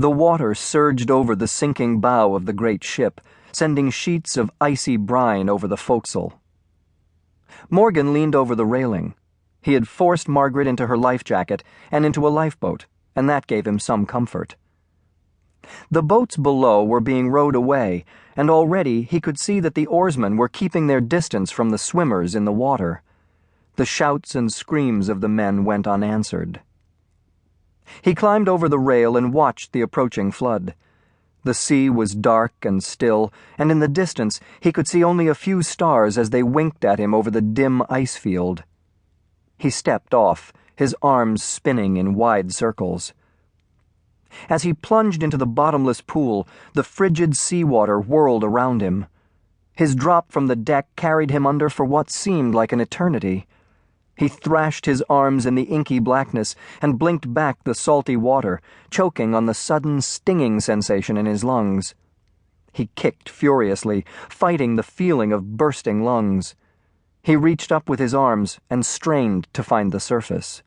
The water surged over the sinking bow of the great ship, sending sheets of icy brine over the forecastle. Morgan leaned over the railing. He had forced Margaret into her life jacket and into a lifeboat, and that gave him some comfort. The boats below were being rowed away, and already he could see that the oarsmen were keeping their distance from the swimmers in the water. The shouts and screams of the men went unanswered. He climbed over the rail and watched the approaching flood. The sea was dark and still, and in the distance he could see only a few stars as they winked at him over the dim ice field. He stepped off, his arms spinning in wide circles. As he plunged into the bottomless pool, the frigid seawater whirled around him. His drop from the deck carried him under for what seemed like an eternity. He thrashed his arms in the inky blackness and blinked back the salty water, choking on the sudden stinging sensation in his lungs. He kicked furiously, fighting the feeling of bursting lungs. He reached up with his arms and strained to find the surface.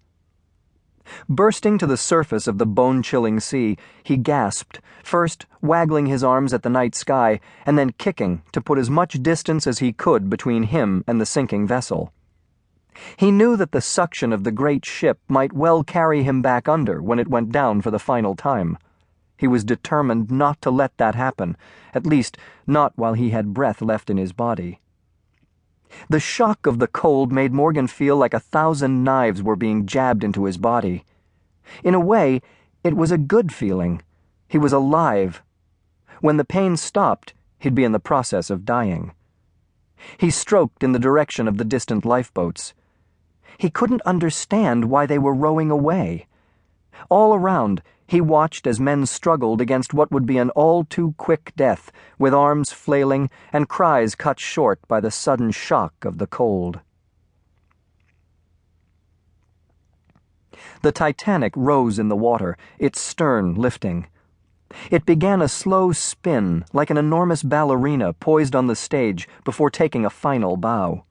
Bursting to the surface of the bone-chilling sea, he gasped, first waggling his arms at the night sky, and then kicking to put as much distance as he could between him and the sinking vessel. He knew that the suction of the great ship might well carry him back under when it went down for the final time. He was determined not to let that happen, at least not while he had breath left in his body. The shock of the cold made Morgan feel like 1,000 knives were being jabbed into his body. In a way, it was a good feeling. He was alive. When the pain stopped, he'd be in the process of dying. He stroked in the direction of the distant lifeboats. He couldn't understand why they were rowing away. All around, he watched as men struggled against what would be an all-too-quick death, with arms flailing and cries cut short by the sudden shock of the cold. The Titanic rose in the water, its stern lifting. It began a slow spin, like an enormous ballerina poised on the stage before taking a final bow.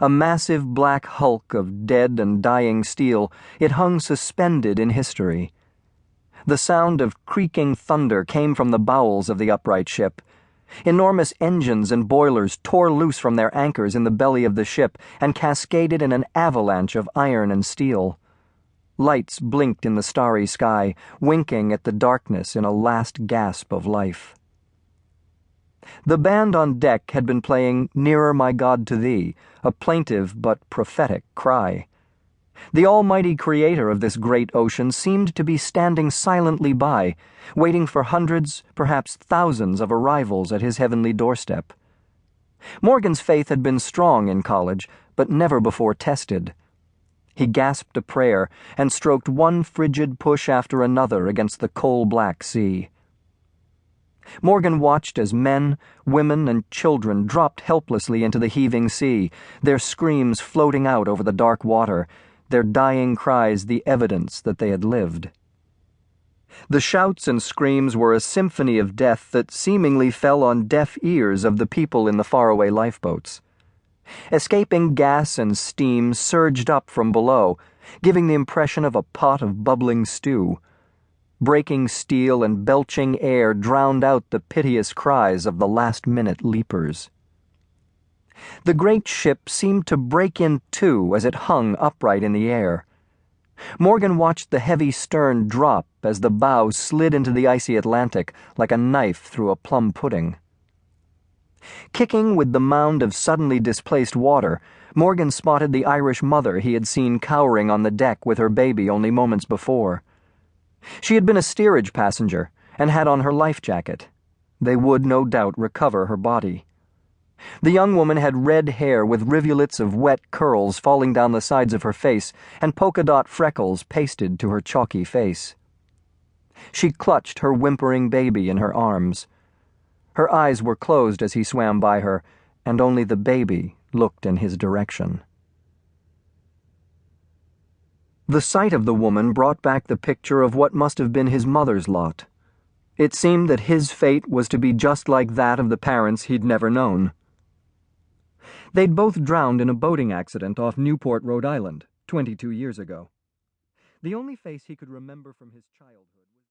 A massive black hulk of dead and dying steel, it hung suspended in history. The sound of creaking thunder came from the bowels of the upright ship. Enormous engines and boilers tore loose from their anchors in the belly of the ship and cascaded in an avalanche of iron and steel. Lights blinked in the starry sky, winking at the darkness in a last gasp of life. The band on deck had been playing "Nearer, My God, to Thee," a plaintive but prophetic cry. The almighty creator of this great ocean seemed to be standing silently by, waiting for hundreds, perhaps thousands of arrivals at his heavenly doorstep. Morgan's faith had been strong in college, but never before tested. He gasped a prayer and stroked one frigid push after another against the coal-black sea. Morgan watched as men, women, and children dropped helplessly into the heaving sea, their screams floating out over the dark water, their dying cries the evidence that they had lived. The shouts and screams were a symphony of death that seemingly fell on deaf ears of the people in the faraway lifeboats. Escaping gas and steam surged up from below, giving the impression of a pot of bubbling stew. Breaking steel and belching air drowned out the piteous cries of the last-minute leapers. The great ship seemed to break in two as it hung upright in the air. Morgan watched the heavy stern drop as the bow slid into the icy Atlantic like a knife through a plum pudding. Kicking with the mound of suddenly displaced water, Morgan spotted the Irish mother he had seen cowering on the deck with her baby only moments before. She had been a steerage passenger and had on her life jacket. They would, no doubt, recover her body. The young woman had red hair with rivulets of wet curls falling down the sides of her face and polka-dot freckles pasted to her chalky face. She clutched her whimpering baby in her arms. Her eyes were closed as he swam by her, and only the baby looked in his direction. The sight of the woman brought back the picture of what must have been his mother's lot. It seemed that his fate was to be just like that of the parents he'd never known. They'd both drowned in a boating accident off Newport, Rhode Island, 22 years ago. The only face he could remember from his childhood